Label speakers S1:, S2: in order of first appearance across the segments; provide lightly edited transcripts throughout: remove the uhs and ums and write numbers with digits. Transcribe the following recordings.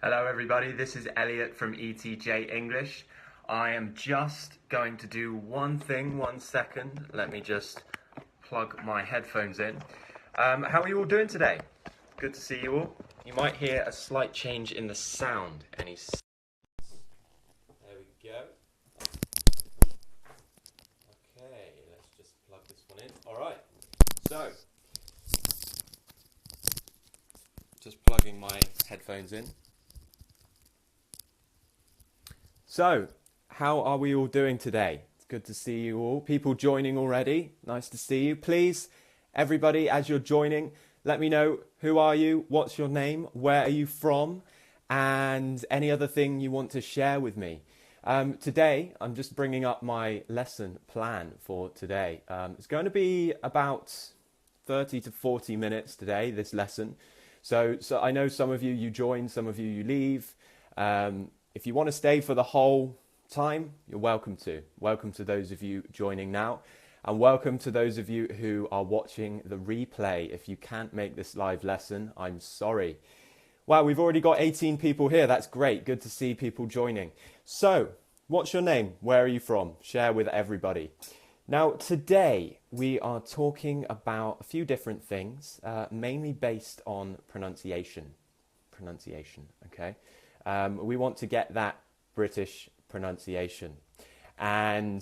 S1: Hello everybody, this is Elliot from ETJ English. I am just going to do one thing, 1 second. Let me just plug my headphones in. How are you all doing today? Good to see you all. You might hear a slight change in the sound. There we go. Okay, let's just plug this one in. Alright, so just plugging my headphones in. So, how are we all doing today? It's good to see you all. People joining already. Nice to see you. Please, everybody, as you're joining, let me know who are you, what's your name, where are you from, and any other thing you want to share with me. Today, I'm just bringing up my lesson plan for today. It's going to be about 30 to 40 minutes today, this lesson. So I know some of you join, some of you leave. If you want to stay for the whole time, you're welcome to. Welcome to those of you joining now. And welcome to those of you who are watching the replay. If you can't make this live lesson, I'm sorry. Wow, we've already got 18 people here. That's great. Good to see people joining. So, what's your name? Where are you from? Share with everybody. Now, today we are talking about a few different things, mainly based on pronunciation. Okay? We want to get that British pronunciation. And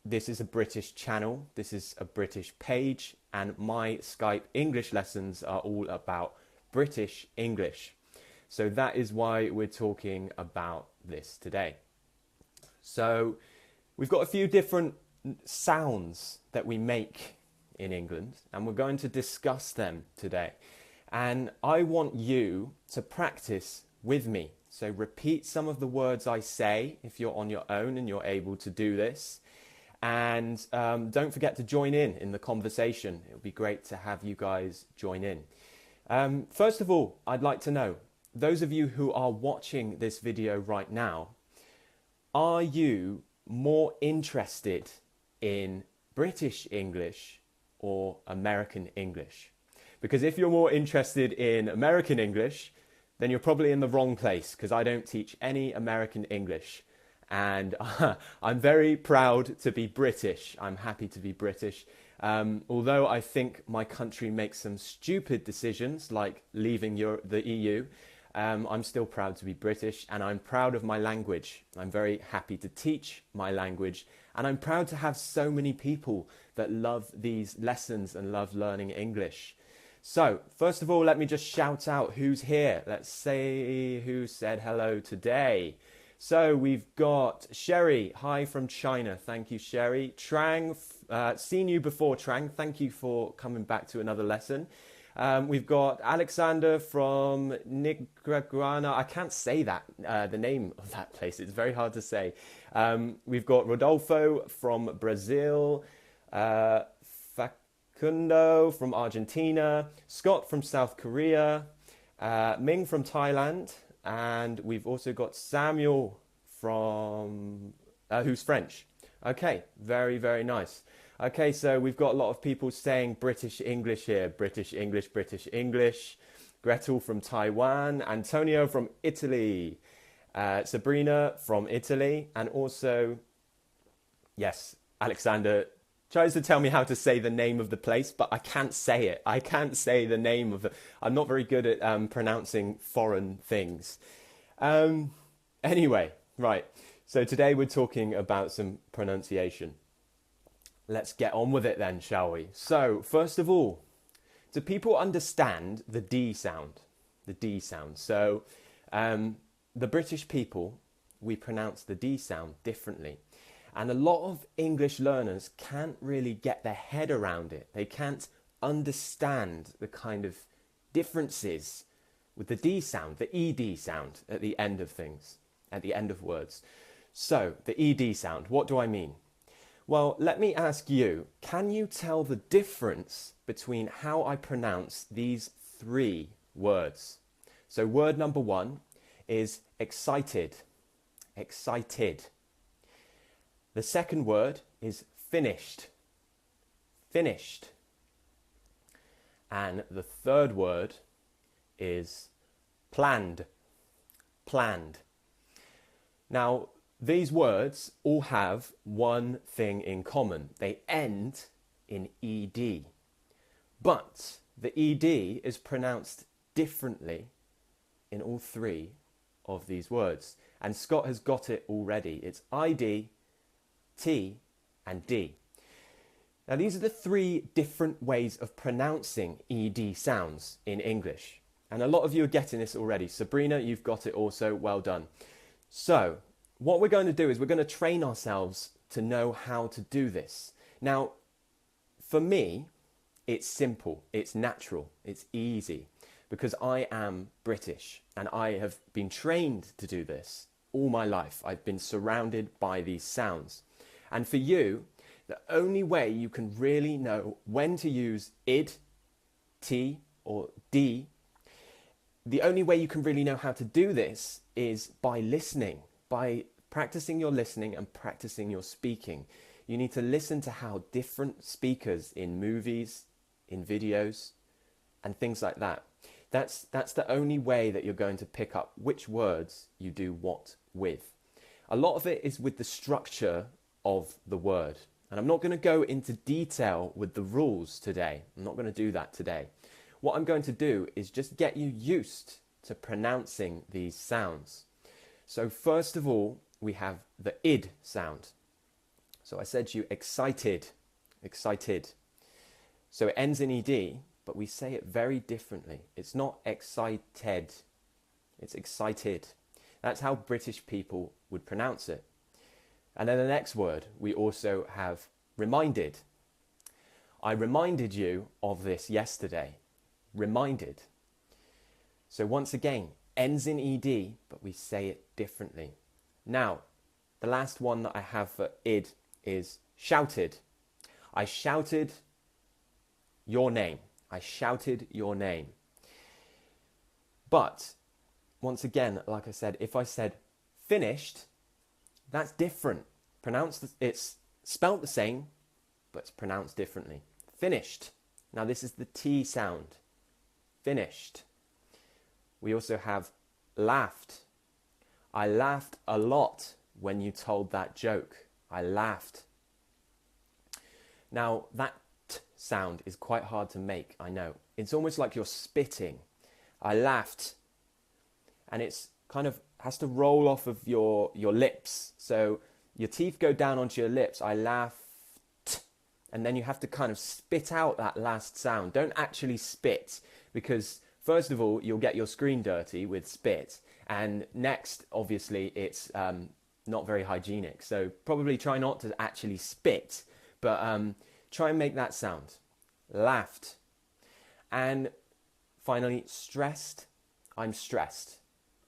S1: this is a British channel, this is a British page, and my Skype English lessons are all about British English. So that is why we're talking about this today. So we've got a few different sounds that we make in England, and we're going to discuss them today. And I want you to practice with me. So repeat some of the words I say if you're on your own and you're able to do this. And don't forget to join in the conversation. It would be great to have you guys join in. First of all, I'd like to know, those of you who are watching this video right now, are you more interested in British English or American English? Because if you're more interested in American English, then you're probably in the wrong place, because I don't teach any American English. And I'm very proud to be British. I'm happy to be British. Although I think my country makes some stupid decisions, like leaving the EU, I'm still proud to be British, and I'm proud of my language. I'm very happy to teach my language, and I'm proud to have so many people that love these lessons and love learning English. So, first of all, let me just shout out who's here. Let's say who said hello today. So, we've got Sherry. Hi from China. Thank you, Sherry. Trang, seen you before, Trang. Thank you for coming back to another lesson. We've got Alexander from Nicaragua. I can't say that, the name of that place. It's very hard to say. We've got Rodolfo from Brazil. Kundo from Argentina, Scott from South Korea, Ming from Thailand, and we've also got Samuel from who's French. Okay, very, very nice. Okay, so we've got a lot of people saying British English here. British English, British English. Gretel from Taiwan, Antonio from Italy, Sabrina from Italy, and also, yes, Alexander tries to tell me how to say the name of the place, but I can't say it. I can't say the name of it. I'm not very good at pronouncing foreign things. Anyway, right. So today we're talking about some pronunciation. Let's get on with it then, shall we? So, first of all, do people understand the D sound? The D sound. So, the British people, we pronounce the D sound differently. And a lot of English learners can't really get their head around it. They can't understand the kind of differences with the D sound, the ED sound at the end of things, at the end of words. So, the ED sound, what do I mean? Well, let me ask you, can you tell the difference between how I pronounce these three words? So, word number one is excited, excited. The second word is finished, finished. And the third word is planned, planned. Now, these words all have one thing in common. They end in ed. But the ed is pronounced differently in all three of these words. And Scott has got it already. It's id, t, and d. Now, these are the three different ways of pronouncing ed sounds in English. And a lot of you are getting this already. Sabrina, you've got it also. Well done. So, what we're going to do is we're going to train ourselves to know how to do this. Now, for me, it's simple, it's natural, it's easy, because I am British and I have been trained to do this all my life. I've been surrounded by these sounds. And for you, the only way you can really know when to use id, t, or d, the only way you can really know how to do this is by listening, by practicing your listening and practicing your speaking. You need to listen to how different speakers in movies, in videos, and things like that. That's the only way that you're going to pick up which words you do what with. A lot of it is with the structure of the word. And I'm not going to go into detail with the rules today. I'm not going to do that today. What I'm going to do is just get you used to pronouncing these sounds. So first of all, we have the id sound. So I said to you, excited, excited. So it ends in ed, but we say it very differently. It's not excited, it's excited. That's how British people would pronounce it. And then the next word, we also have reminded. I reminded you of this yesterday. Reminded. So once again, ends in ed, but we say it differently. Now, the last one that I have for id is shouted. I shouted your name. I shouted your name. But, once again, like I said, if I said finished, that's different. It's spelt the same, but it's pronounced differently. Finished. Now this is the T sound. Finished. We also have laughed. I laughed a lot when you told that joke. I laughed. Now that T sound is quite hard to make, I know. It's almost like you're spitting. I laughed. And it's kind of has to roll off of your lips. So your teeth go down onto your lips. I laughed. And then you have to kind of spit out that last sound. Don't actually spit, because first of all, you'll get your screen dirty with spit. And next, obviously, it's not very hygienic. So probably try not to actually spit, but try and make that sound. Laughed. And finally, stressed. I'm stressed.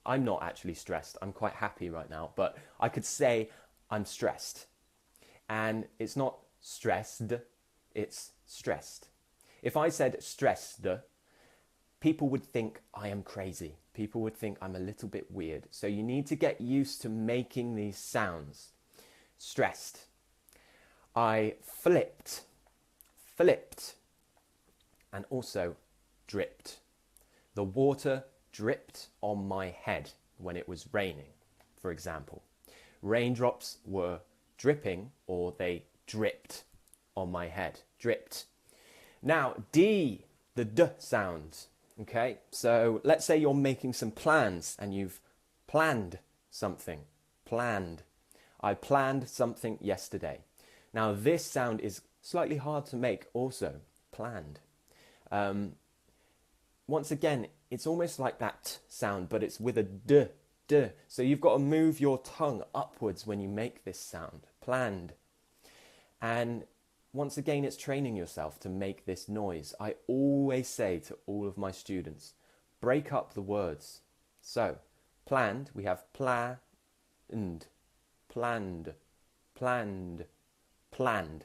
S1: I'm not actually stressed. I'm quite happy right now, but I could say I'm stressed. And it's not stressed, it's stressed. If I said stressed, people would think I am crazy. People would think I'm a little bit weird. So you need to get used to making these sounds. Stressed. I flipped. Flipped. And also dripped. The water dripped on my head when it was raining, for example. Raindrops were dripping, or they dripped on my head. Dripped. Now, D, the D sound. Okay, so let's say you're making some plans and you've planned something. Planned. I planned something yesterday. Now, this sound is slightly hard to make also. Planned. Once again, it's almost like that T sound, but it's with a D. D. So you've got to move your tongue upwards when you make this sound. Planned. And once again, it's training yourself to make this noise. I always say to all of my students, break up the words. So, planned, we have planned, planned, planned, planned.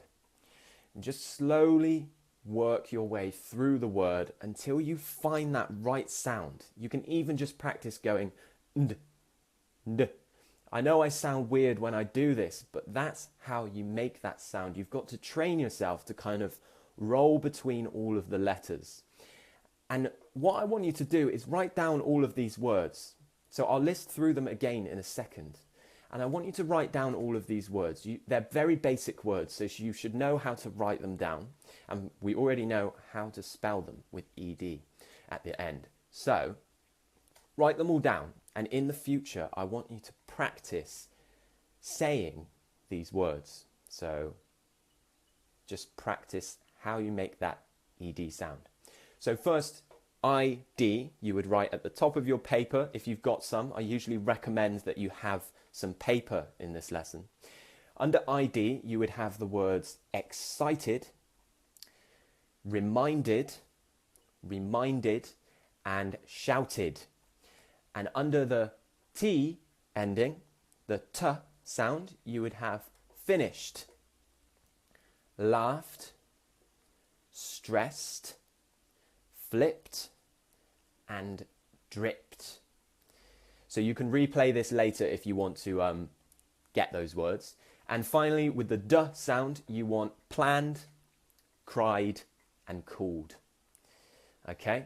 S1: And just slowly work your way through the word until you find that right sound. You can even just practice going nd, nd. I know I sound weird when I do this, but that's how you make that sound. You've got to train yourself to kind of roll between all of the letters. And what I want you to do is write down all of these words. So I'll list through them again in a second. And I want you to write down all of these words. They're very basic words, so you should know how to write them down. And we already know how to spell them with ED at the end. So write them all down. And in the future, I want you to practice saying these words. So just practice how you make that ED sound. So first, ID, you would write at the top of your paper if you've got some. I usually recommend that you have some paper in this lesson. Under ID, you would have the words excited, reminded, reminded, and shouted. And under the T ending, the T sound, you would have finished, laughed, stressed, flipped, and dripped. So you can replay this later if you want to get those words. And finally, with the D sound, you want planned, cried, and cooled. Okay?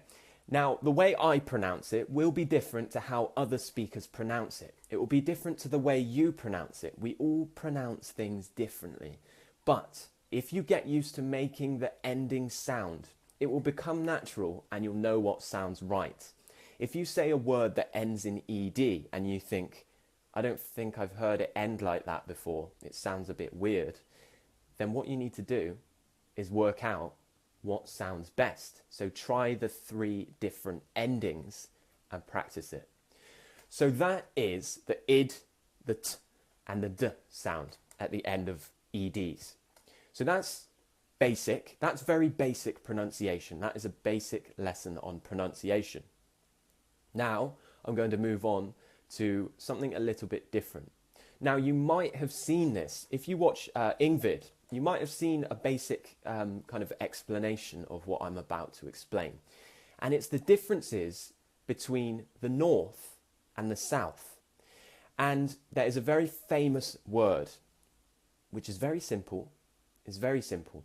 S1: Now, the way I pronounce it will be different to how other speakers pronounce it. It will be different to the way you pronounce it. We all pronounce things differently. But if you get used to making the ending sound, it will become natural and you'll know what sounds right. If you say a word that ends in ED and you think, I don't think I've heard it end like that before, it sounds a bit weird, then what you need to do is work out what sounds best. So try the 3 different endings and practice it. So that is the id, the t, and the d sound at the end of EDs. So that's basic. That's very basic pronunciation. That is a basic lesson on pronunciation. Now I'm going to move on to something a little bit different. Now you might have seen this. If you watch Ingvid, you might have seen a basic kind of explanation of what I'm about to explain. And it's the differences between the north and the south. And there is a very famous word, which is very simple. It's very simple.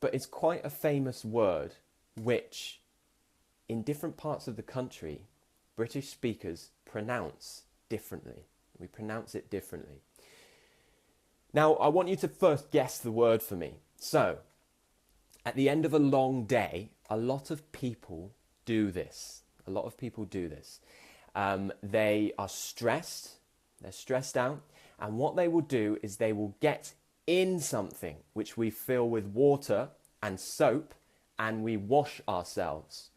S1: But it's quite a famous word, which in different parts of the country, British speakers pronounce differently. We pronounce it differently. Now, I want you to first guess the word for me. So, at the end of a long day, a lot of people do this. A lot of people do this. They are stressed. They're stressed out. And what they will do is they will get in something which we fill with water and soap and we wash ourselves.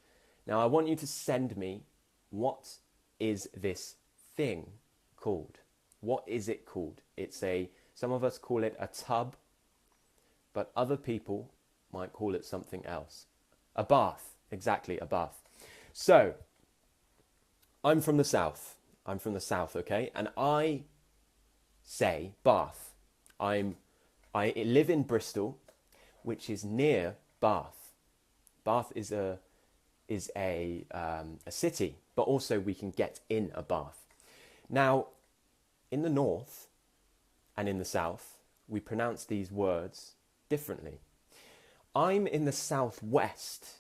S1: Now, I want you to send me, what is this thing called? What is it called? Some of us call it a tub, but other people might call it something else. A bath, exactly, a bath. So, I'm from the south. I'm from the south, okay? And I say Bath. I live in Bristol, which is near Bath. Bath is a city, but also we can get in a bath. Now, in the north and in the south, we pronounce these words differently. I'm in the southwest,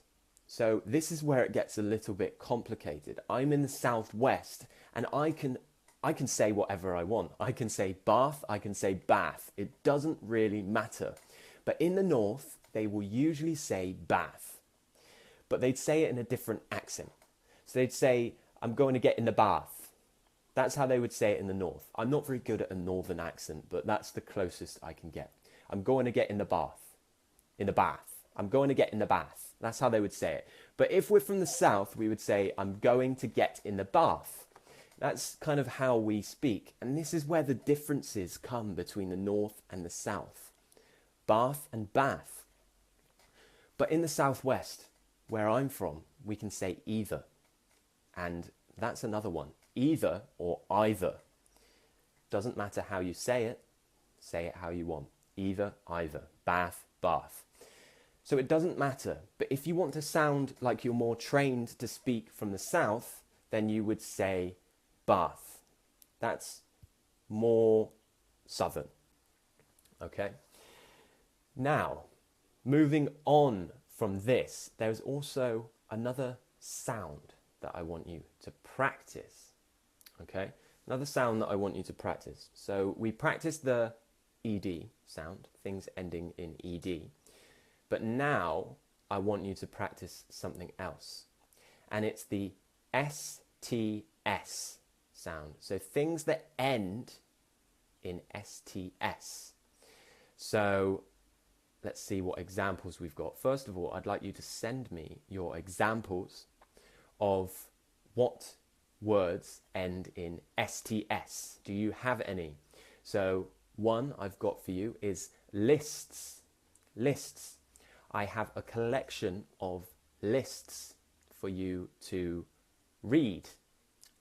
S1: so this is where it gets a little bit complicated. I'm in the southwest, and I can say whatever I want. I can say bath, I can say bath. It doesn't really matter. But in the north, they will usually say bath, but they'd say it in a different accent. So they'd say, I'm going to get in the bath. That's how they would say it in the north. I'm not very good at a northern accent, but that's the closest I can get. I'm going to get in the bath. In the bath. I'm going to get in the bath. That's how they would say it. But if we're from the south, we would say, I'm going to get in the bath. That's kind of how we speak. And this is where the differences come between the north and the south. Bath and bath. But in the southwest, where I'm from, we can say either. And that's another one. Either or either. Doesn't matter how you say it how you want. Either, either. Bath, bath. So it doesn't matter. But if you want to sound like you're more trained to speak from the south, then you would say bath. That's more southern. Okay? Now, moving on from this, there's also another sound that I want you to practice. Okay, another sound that I want you to practice. So we practiced the ED sound, things ending in ED. But now I want you to practice something else. And it's the STS sound. So things that end in STS. So let's see what examples we've got. First of all, I'd like you to send me your examples of what words end in STS. Do you have any? So one I've got for you is lists. Lists. I have a collection of lists for you to read.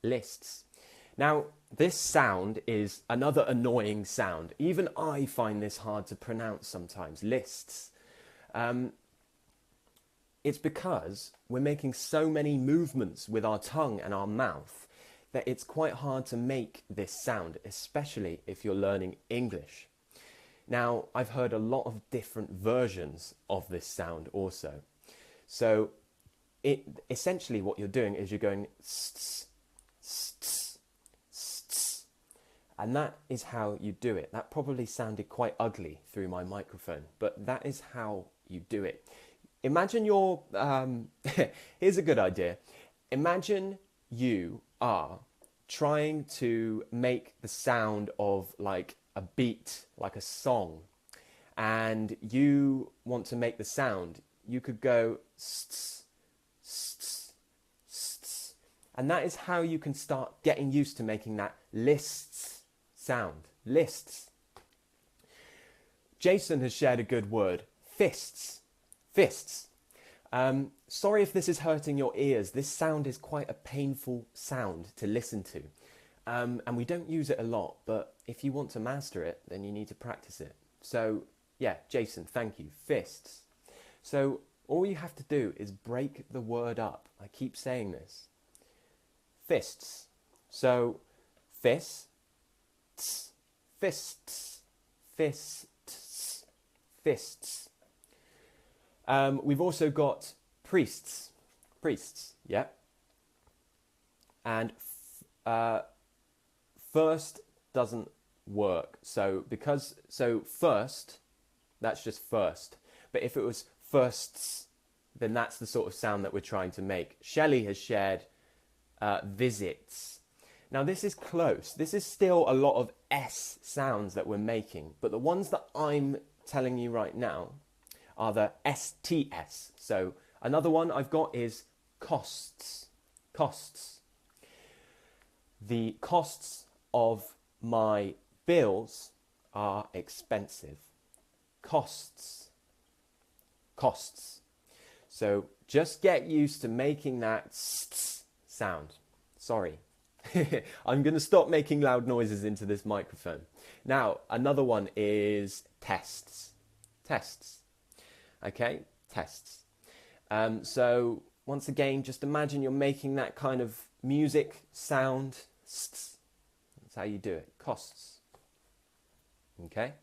S1: Lists. Now, this sound is another annoying sound. Even I find this hard to pronounce sometimes. Lists. It's because we're making so many movements with our tongue and our mouth that it's quite hard to make this sound, especially if you're learning English. Now, I've heard a lot of different versions of this sound also. So, essentially what you're doing is you're going sts, sts, sts, and that is how you do it. That probably sounded quite ugly through my microphone, but that is how you do it. Imagine you're, here's a good idea. Imagine you are trying to make the sound of like a beat, like a song, and you want to make the sound. You could go sts, sts, sts, and that is how you can start getting used to making that lists sound. Lists. Jason has shared a good word, fists. Fists. Sorry if this is hurting your ears. This sound is quite a painful sound to listen to. And we don't use it a lot, but if you want to master it, then you need to practice it. So, yeah, Jason, thank you. Fists. So, all you have to do is break the word up. I keep saying this. Fists. So, fists, fists, fists, fists. We've also got priests. Priests, yeah. And first doesn't work. So first, that's just first. But if it was firsts, then that's the sort of sound that we're trying to make. Shelley has shared visits. Now this is close. This is still a lot of S sounds that we're making. But the ones that I'm telling you right now are the STS. So another one I've got is costs. Costs. The costs of my bills are expensive. Costs. Costs. So just get used to making that sound. Sorry. I'm going to stop making loud noises into this microphone. Now, another one is tests. Tests. Okay, tests. So once again, just imagine you're making that kind of music sound. That's how you do it. Costs. Okay.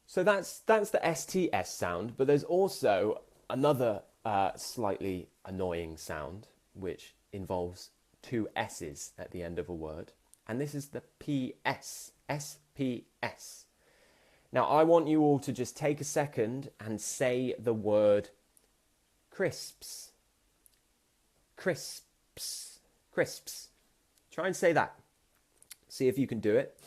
S1: So that's the STS sound, but there's also another slightly annoying sound which involves two S's at the end of a word, and this is the PS. SPS. Now, I want you all to just take a second and say the word crisps. Crisps. Crisps. Try and say that. See if you can do it.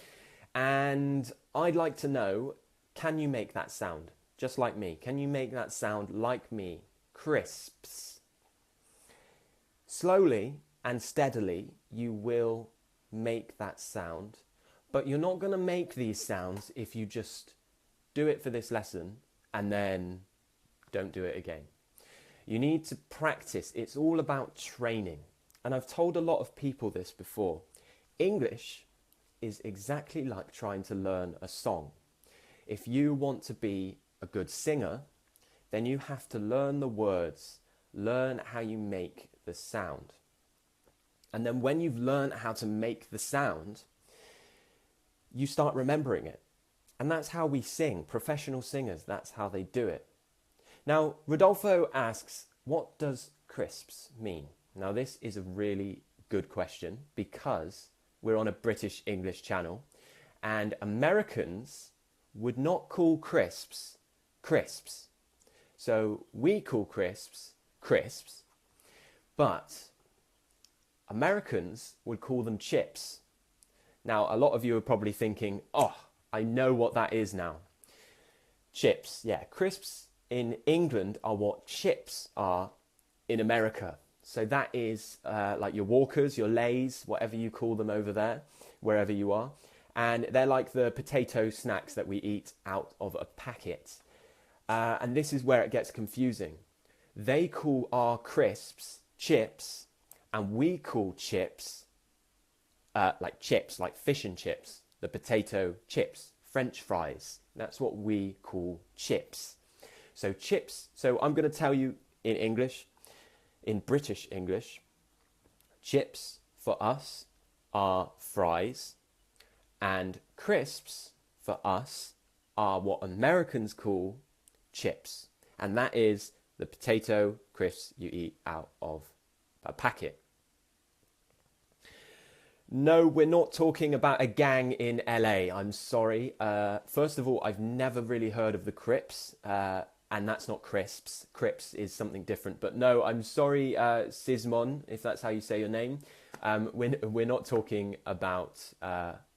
S1: And I'd like to know, can you make that sound? Just like me. Can you make that sound like me? Crisps. Slowly and steadily, you will make that sound. But you're not going to make these sounds if you just do it for this lesson and then don't do it again. You need to practice. It's all about training. And I've told a lot of people this before. English is exactly like trying to learn a song. If you want to be a good singer, then you have to learn the words, learn how you make the sound. And then when you've learned how to make the sound, you start remembering it. And that's how we sing. Professional singers, that's how they do it. Now, Rodolfo asks, what does crisps mean? Now, this is a really good question, because we're on a British English channel, and Americans would not call crisps crisps. So we call crisps crisps, but Americans would call them chips. Now, a lot of you are probably thinking, oh, I know what that is now. Chips, yeah. Crisps in England are what chips are in America. So that is like your Walkers, your Lays, whatever you call them over there, wherever you are. And they're like the potato snacks that we eat out of a packet. And this is where it gets confusing. They call our crisps chips, and we call chips like fish and chips, the potato chips, French fries. That's what we call chips. So chips, so I'm going to tell you in English, in British English, chips for us are fries, and crisps for us are what Americans call chips. And that is the potato crisps you eat out of a packet. No, we're not talking about a gang in LA. I'm sorry. First of all, I've never really heard of the Crips, and that's not crisps. Crips is something different. But no, I'm sorry, Sismon, if that's how you say your name. We're not talking about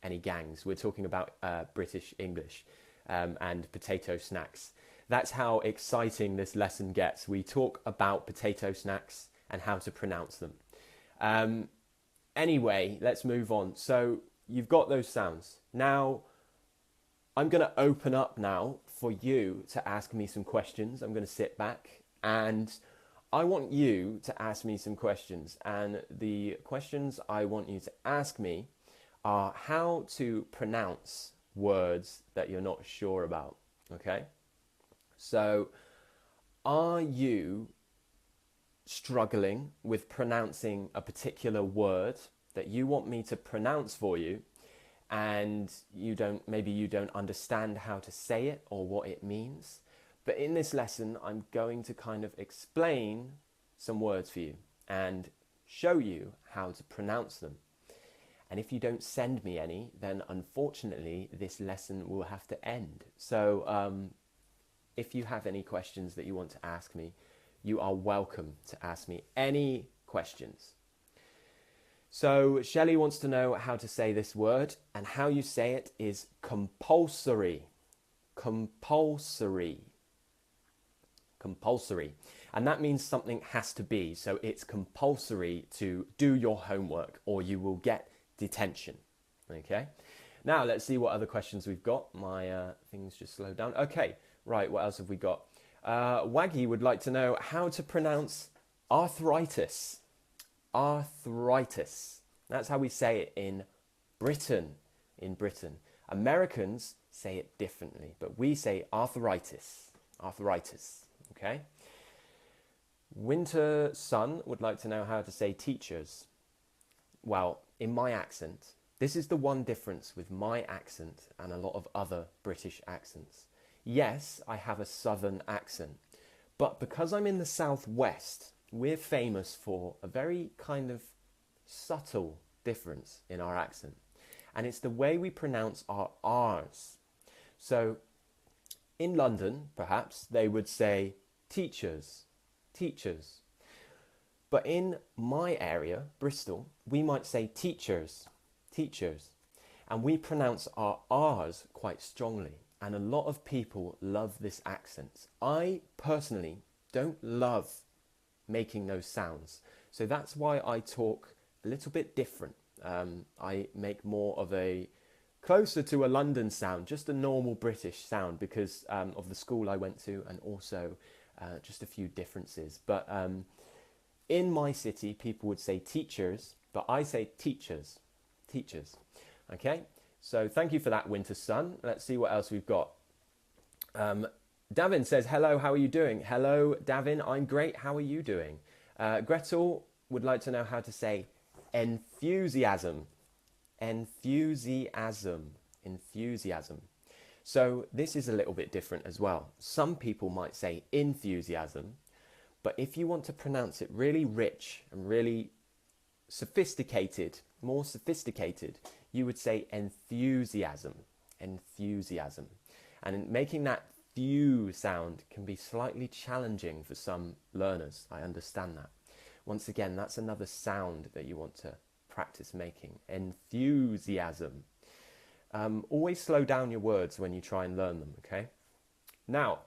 S1: any gangs. We're talking about British English and potato snacks. That's how exciting this lesson gets. We talk about potato snacks and how to pronounce them. Anyway, let's move on. So you've got those sounds. Now, I'm going to open up now for you to ask me some questions. I'm going to sit back and I want you to ask me some questions. And the questions I want you to ask me are how to pronounce words that you're not sure about. Okay? So, are you struggling with pronouncing a particular word that you want me to pronounce for you, and maybe you don't understand how to say it or what it means? But in this lesson, I'm going to kind of explain some words for you and show you how to pronounce them. And if you don't send me any, then unfortunately this lesson will have to end. So if you have any questions that you want to ask me, you are welcome to ask me any questions. So Shelley wants to know how to say this word, and how you say it is compulsory. Compulsory. Compulsory. And that means something has to be. So it's compulsory to do your homework or you will get detention. Okay. Now let's see what other questions we've got. My things just slowed down. Okay. Right. What else have we got? Waggy would like to know how to pronounce arthritis. Arthritis. That's how we say it in Britain. In Britain. Americans say it differently, but we say arthritis. Arthritis. Okay. Winter Sun would like to know how to say teachers. Well, in my accent, this is the one difference with my accent and a lot of other British accents. Yes, I have a southern accent, but because I'm in the southwest, we're famous for a very kind of subtle difference in our accent. And it's the way we pronounce our R's. So in London, perhaps, they would say teachers, teachers. But in my area, Bristol, we might say teachers, teachers. And we pronounce our R's quite strongly. And a lot of people love this accent. I personally don't love making those sounds. So that's why I talk a little bit different. I make more of a closer to a London sound, just a normal British sound because of the school I went to, and also just a few differences. But in my city, people would say teachers, but I say teachers, teachers. Okay, so thank you for that, Winter Sun. Let's see what else we've got. Davin says, hello, how are you doing? Hello, Davin, I'm great. How are you doing? Gretel would like to know how to say enthusiasm. Enthusiasm. Enthusiasm. So this is a little bit different as well. Some people might say enthusiasm, but if you want to pronounce it really rich and really sophisticated, more sophisticated, you would say enthusiasm, enthusiasm. And making that thew sound can be slightly challenging for some learners. I understand that. Once again, that's another sound that you want to practice making. Enthusiasm. Always slow down your words when you try and learn them, okay? Now,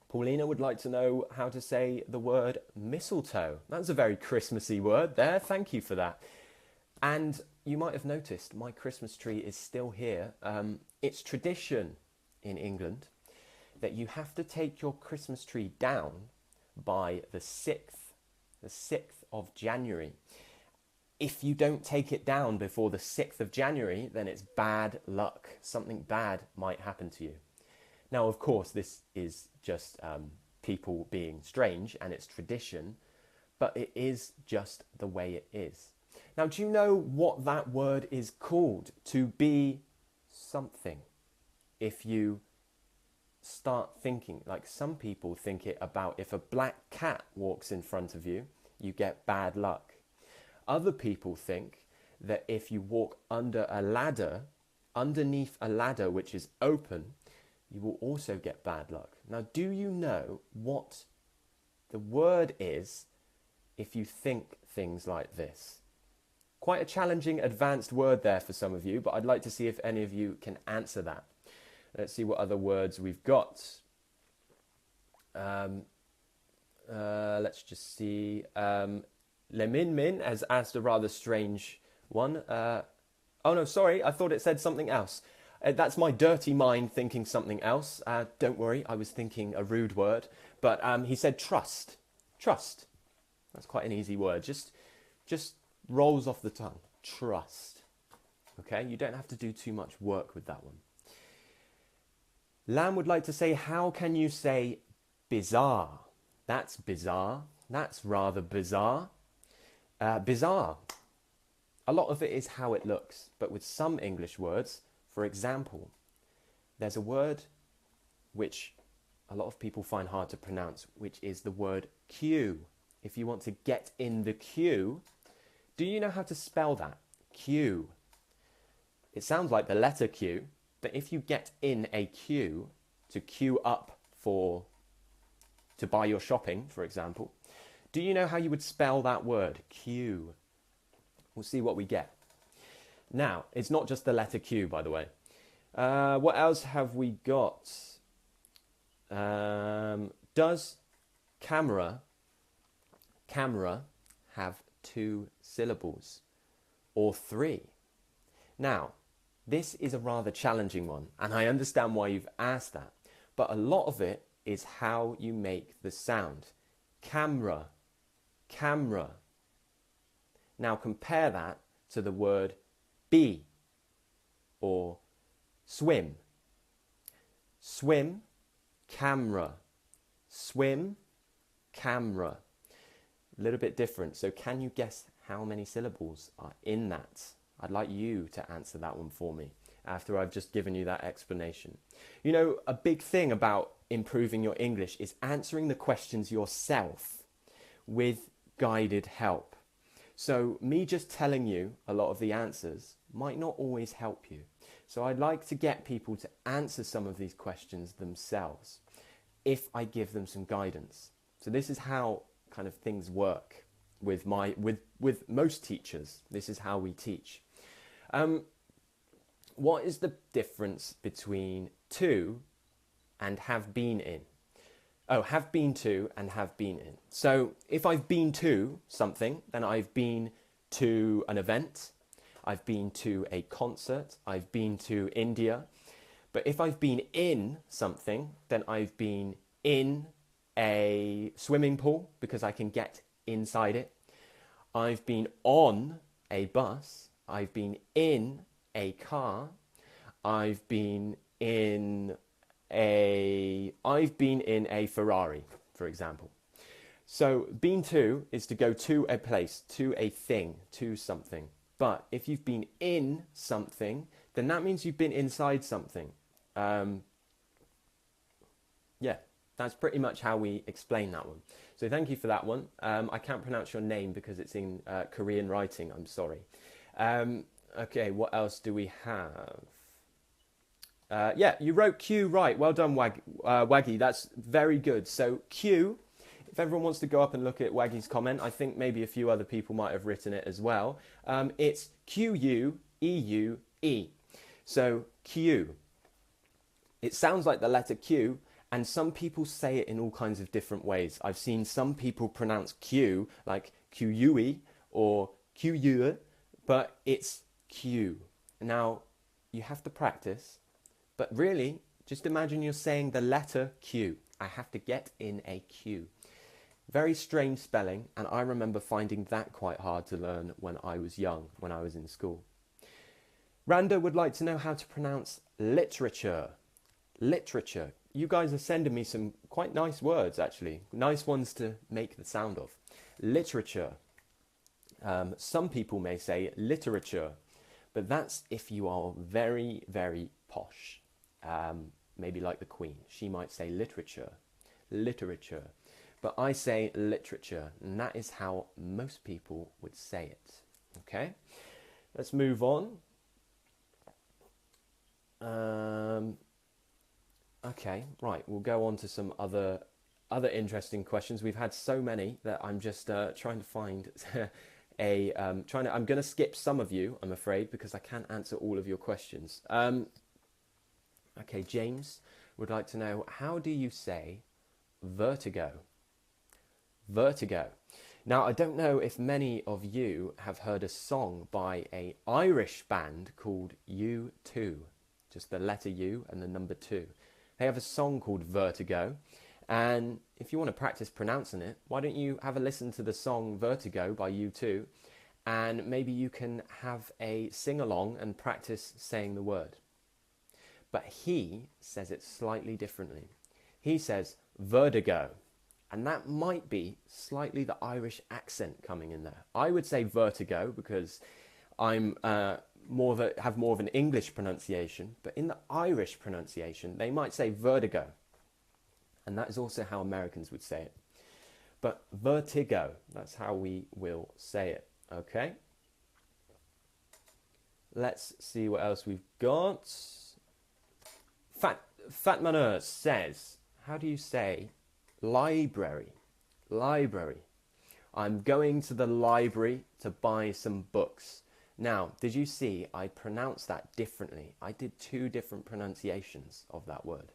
S1: Paulina would like to know how to say the word mistletoe. That's a very Christmassy word there. Thank you for that. And you might have noticed my Christmas tree is still here. It's tradition in England that you have to take your Christmas tree down by the 6th of January. If you don't take it down before the 6th of January, then it's bad luck. Something bad might happen to you. Now, of course, this is just people being strange and it's tradition, but it is just the way it is. Now, do you know what that word is called? To be something. If you start thinking, like some people think it about if a black cat walks in front of you, you get bad luck. Other people think that if you walk under a ladder, underneath a ladder which is open, you will also get bad luck. Now, do you know what the word is if you think things like this? Quite a challenging advanced word there for some of you, but I'd like to see if any of you can answer that. Let's see what other words we've got. Let's just see. Lemin Min has asked a rather strange one. Oh no, sorry, I thought it said something else. That's my dirty mind thinking something else. Don't worry, I was thinking a rude word. But he said trust. Trust. That's quite an easy word. Just rolls off the tongue. Trust. Okay, you don't have to do too much work with that one. Lam would like to say, how can you say bizarre? That's bizarre. That's rather bizarre. Bizarre. A lot of it is how it looks, but with some English words, for example, there's a word which a lot of people find hard to pronounce, which is the word queue. If you want to get in the queue, do you know how to spell that? Queue. It sounds like the letter Q, but if you get in a queue, to queue up to buy your shopping, for example, do you know how you would spell that word? Queue. We'll see what we get. Now, it's not just the letter Q, by the way. What else have we got? Does camera have 2 syllables or 3? Now, this is a rather challenging one, and I understand why you've asked that, but a lot of it is how you make the sound. Camera, camera. Now compare that to the word be or swim. Swim, camera. Swim, camera. A little bit different. So can you guess how many syllables are in that? I'd like you to answer that one for me after I've just given you that explanation. You know, a big thing about improving your English is answering the questions yourself with guided help. So me just telling you a lot of the answers might not always help you. So I'd like to get people to answer some of these questions themselves if I give them some guidance. So this is how kind of things work with most teachers. This is how we teach. What is the difference between to and have been in? Oh, have been to and have been in. So if I've been to something, then I've been to an event, I've been to a concert, I've been to India. But if I've been in something, then I've been in a swimming pool because I can get inside it. I've been on a bus. I've been in a car. I've been in a Ferrari, for example. So been to is to go to a place, to a thing, to something. But if you've been in something, then that means you've been inside something. Yeah. That's pretty much how we explain that one. So thank you for that one. I can't pronounce your name because it's in Korean writing. I'm sorry. Okay, what else do we have? Yeah, you wrote Q right. Well done, Waggy. That's very good. So Q, if everyone wants to go up and look at Waggy's comment, I think maybe a few other people might have written it as well. It's Q-U-E-U-E. So Q. It sounds like the letter Q, and some people say it in all kinds of different ways. I've seen some people pronounce Q like Q-U-E or Q-U, but it's Q. Now, you have to practice, but really, just imagine you're saying the letter Q. I have to get in a Q. Very strange spelling, and I remember finding that quite hard to learn when I was young, when I was in school. Randa would like to know how to pronounce literature. Literature. You guys are sending me some quite nice words, actually. Nice ones to make the sound of. Literature. Some people may say literature, but that's if you are very, very posh. Maybe like the Queen. She might say literature. Literature. But I say literature, and that is how most people would say it. Okay? Let's move on. Okay, right, we'll go on to some other interesting questions. We've had so many that I'm just trying to find I'm going to skip some of you, I'm afraid, because I can't answer all of your questions. Okay, James would like to know, how do you say vertigo? Vertigo. Now, I don't know if many of you have heard a song by an Irish band called U2, just the letter U and the number 2. They have a song called Vertigo, and if you want to practice pronouncing it, why don't you have a listen to the song Vertigo by U2, and maybe you can have a sing-along and practice saying the word. But he says it slightly differently. He says vertigo, and that might be slightly the Irish accent coming in there. I would say vertigo because I'm have more of an English pronunciation, but in the Irish pronunciation, they might say vertigo. And that is also how Americans would say it. But vertigo, that's how we will say it, okay? Let's see what else we've got. Fatmanur says, how do you say library? Library. I'm going to the library to buy some books. Now, did you see I pronounced that differently? I did 2 different pronunciations of that word.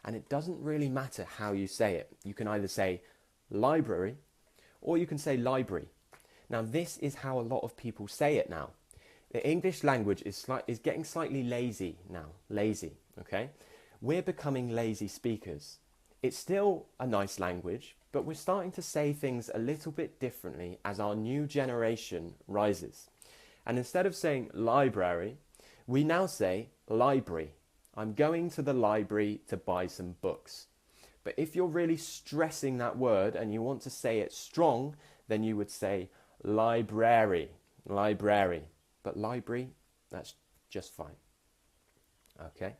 S1: And it doesn't really matter how you say it. You can either say library or you can say library. Now, this is how a lot of people say it now. The English language is getting slightly lazy now. Lazy, okay? We're becoming lazy speakers. It's still a nice language, but we're starting to say things a little bit differently as our new generation rises. And instead of saying library, we now say library. I'm going to the library to buy some books. But if you're really stressing that word and you want to say it strong, then you would say library, library. But library, that's just fine. Okay.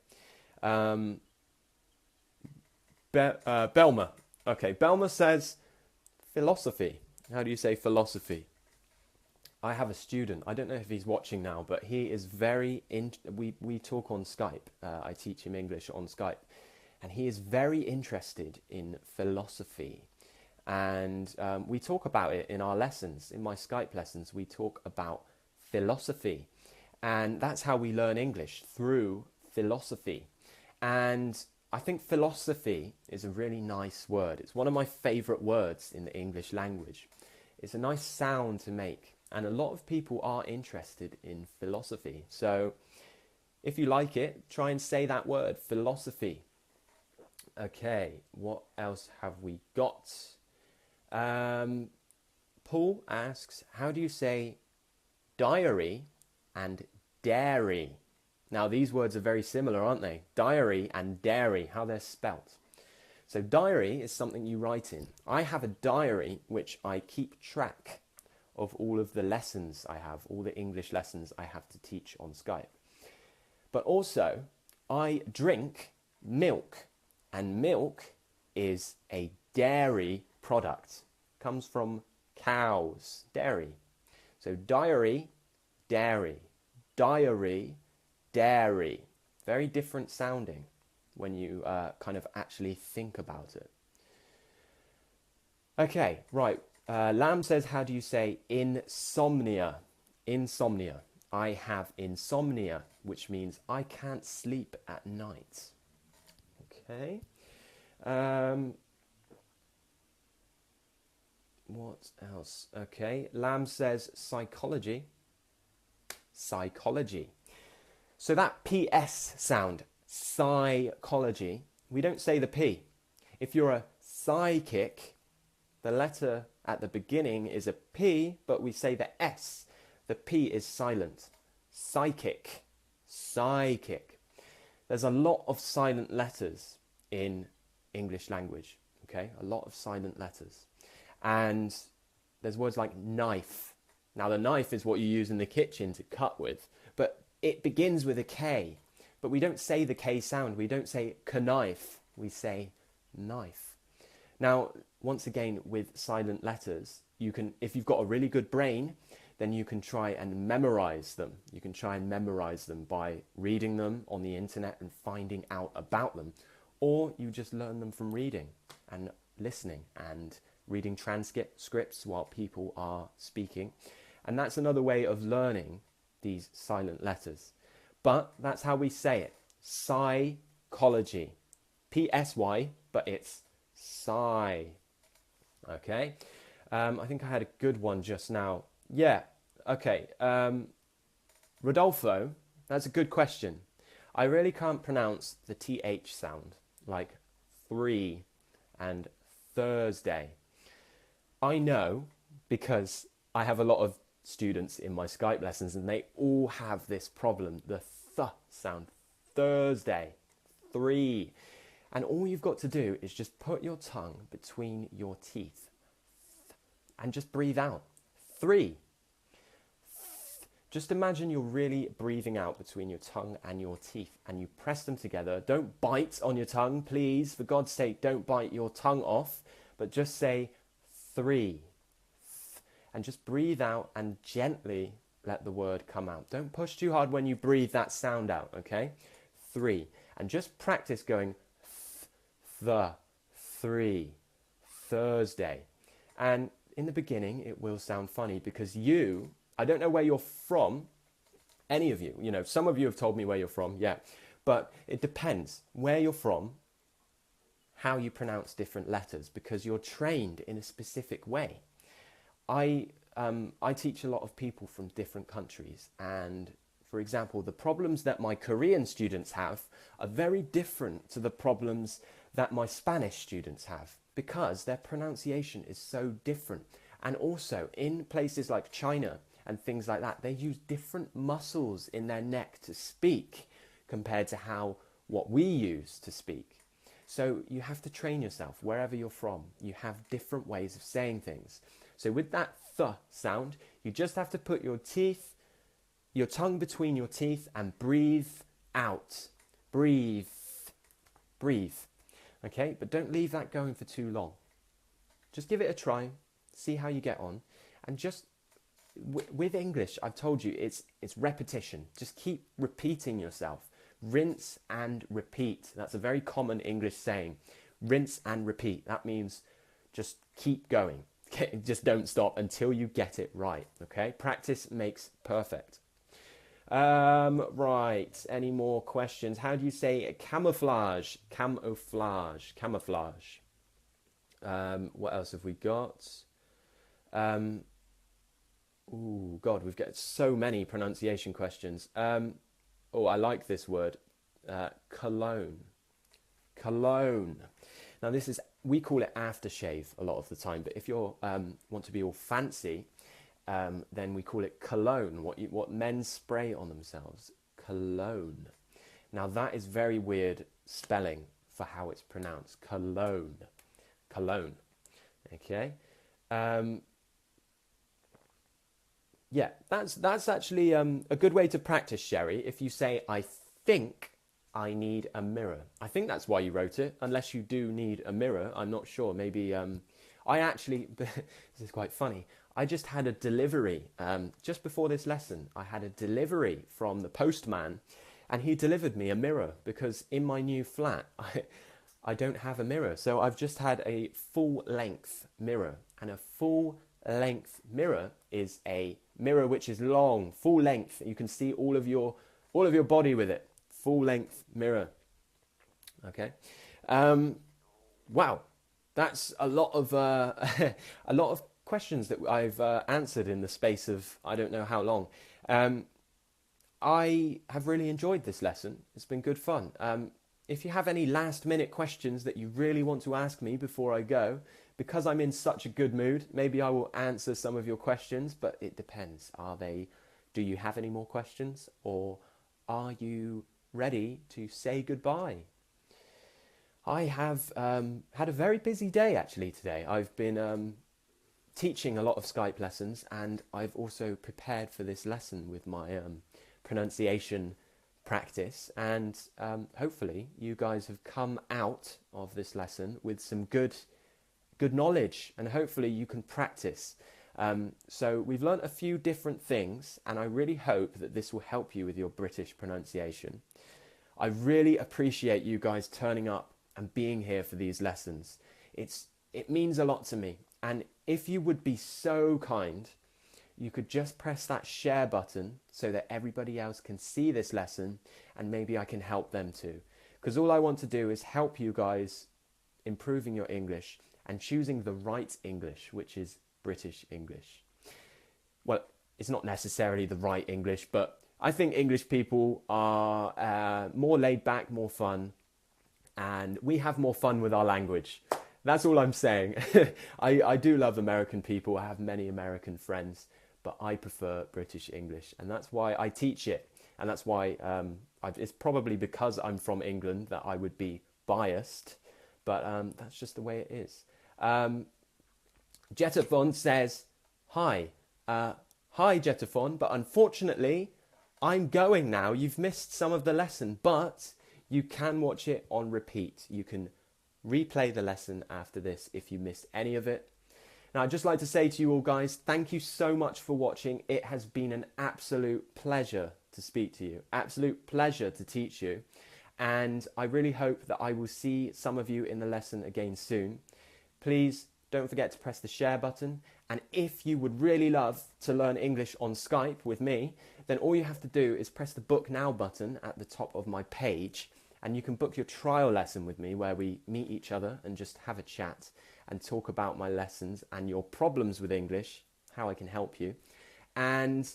S1: Belma. Okay, Belma says philosophy. How do you say philosophy? I have a student, I don't know if he's watching now, but he is we talk on Skype. I teach him English on Skype. And he is very interested in philosophy. And we talk about it in our lessons, in my Skype lessons, we talk about philosophy. And that's how we learn English, through philosophy. And I think philosophy is a really nice word. It's one of my favourite words in the English language. It's a nice sound to make. And a lot of people are interested in philosophy. So if you like it, try and say that word, philosophy. Okay, what else have we got? Paul asks, how do you say diary and dairy? Now, these words are very similar, aren't they? Diary and dairy, how they're spelt. So diary is something you write in. I have a diary which I keep track of all of the lessons I have, all the English lessons I have to teach on Skype. But also, I drink milk, and milk is a dairy product. Comes from cows, dairy. So diary, dairy. Diary, dairy. Very different sounding when you kind of actually think about it. Okay, right. Lamb says, how do you say insomnia? Insomnia. I have insomnia, which means I can't sleep at night. Okay. What else? Okay. Lamb says psychology. Psychology. So that PS sound, psychology, we don't say the P. If you're a psychic, the letter at the beginning is a P, but we say the S. The P is silent. Psychic. Psychic. There's a lot of silent letters in English language. Okay, a lot of silent letters. And there's words like knife. Now the knife is what you use in the kitchen to cut with, but it begins with a K. But we don't say the K sound. We don't say knife. We say knife. Now, once again, with silent letters, you can, if you've got a really good brain, then you can try and memorize them. You can try and memorize them by reading them on the internet and finding out about them. Or you just learn them from reading and listening and reading transcripts while people are speaking. And that's another way of learning these silent letters. But that's how we say it. Psychology. P-S-Y, but it's sigh. Okay. I think I had a good one just now. Yeah. Okay. Rodolfo, that's a good question. I really can't pronounce the TH sound, like 3 and Thursday. I know because I have a lot of students in my Skype lessons and they all have this problem, the th sound, Thursday, 3. And all you've got to do is just put your tongue between your teeth and just breathe out. 3. Just imagine you're really breathing out between your tongue and your teeth and you press them together. Don't bite on your tongue, please. For God's sake, don't bite your tongue off, but just say 3. And just breathe out and gently let the word come out. Don't push too hard when you breathe that sound out, okay? 3. And just practice going the, 3, Thursday. And in the beginning, it will sound funny because I don't know where you're from, any of you, some of you have told me where you're from, yeah, but it depends where you're from, how you pronounce different letters, because you're trained in a specific way. I teach a lot of people from different countries, and for example, the problems that my Korean students have are very different to the problems that my Spanish students have, because their pronunciation is so different. And also in places like China and things like that, they use different muscles in their neck to speak compared to what we use to speak. So you have to train yourself wherever you're from. You have different ways of saying things. So with that th sound, you just have to put your tongue between your teeth and breathe out. Breathe. Breathe. Okay, but don't leave that going for too long. Just give it a try, see how you get on, and just with English, I've told you, it's repetition. Just keep repeating yourself. Rinse and repeat. That's a very common English saying. Rinse and repeat. That means just keep going. Just don't stop until you get it right. Okay, practice makes perfect. Right, any more questions? How do you say camouflage? Camouflage. Camouflage. What else have we got? Oh God, we've got so many pronunciation questions. Oh, I like this word, cologne. Cologne. Now we call it aftershave a lot of the time, but if you want to be all fancy, then we call it cologne, what men spray on themselves. Cologne. Now that is very weird spelling for how it's pronounced. Cologne. Cologne. Okay. Yeah, that's actually a good way to practice, Sherry. If you say I think I need a mirror. I think that's why you wrote it, unless you do need a mirror. I'm not sure. Maybe I actually, this is quite funny. I just had a delivery just before this lesson. I had a delivery from the postman, and he delivered me a mirror because in my new flat, I don't have a mirror. So I've just had a full-length mirror, and a full-length mirror is a mirror which is long, full length. You can see all of your body with it. Full-length mirror. Okay. Wow, that's a lot of a lot of questions that I've answered in the space of I don't know how long. I have really enjoyed this lesson. It's been good fun. If you have any last-minute questions that you really want to ask me before I go, because I'm in such a good mood, maybe I will answer some of your questions. But it depends. Do you have any more questions, or are you ready to say goodbye? I have had a very busy day actually today. I've been teaching a lot of Skype lessons, and I've also prepared for this lesson with my pronunciation practice, and hopefully you guys have come out of this lesson with some good knowledge, and hopefully you can practice. So we've learnt a few different things, and I really hope that this will help you with your British pronunciation. I really appreciate you guys turning up and being here for these lessons. It means a lot to me, and if you would be so kind, you could just press that share button so that everybody else can see this lesson, and maybe I can help them too. Because all I want to do is help you guys improving your English and choosing the right English, which is British English. Well, it's not necessarily the right English, but I think English people are more laid back, more fun, and we have more fun with our language. That's all I'm saying. I do love American people. I have many American friends, but I prefer British English, and that's why I teach it. And that's why it's probably because I'm from England that I would be biased, but that's just the way it is. Jetaphon says, hi. Hi, Jetaphon, but unfortunately, I'm going now. You've missed some of the lesson, but you can watch it on repeat. You can replay the lesson after this if you missed any of it. Now, I'd just like to say to you all guys, thank you so much for watching. It has been an absolute pleasure to speak to you, absolute pleasure to teach you. And I really hope that I will see some of you in the lesson again soon. Please don't forget to press the share button. And if you would really love to learn English on Skype with me, then all you have to do is press the book now button at the top of my page, and you can book your trial lesson with me where we meet each other and just have a chat and talk about my lessons and your problems with English, how I can help you. And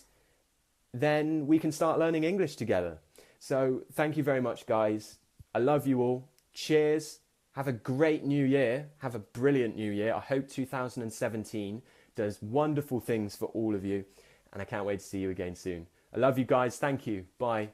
S1: then we can start learning English together. So thank you very much, guys. I love you all. Cheers. Have a great new year. Have a brilliant new year. I hope 2017 does wonderful things for all of you. And I can't wait to see you again soon. I love you guys. Thank you. Bye.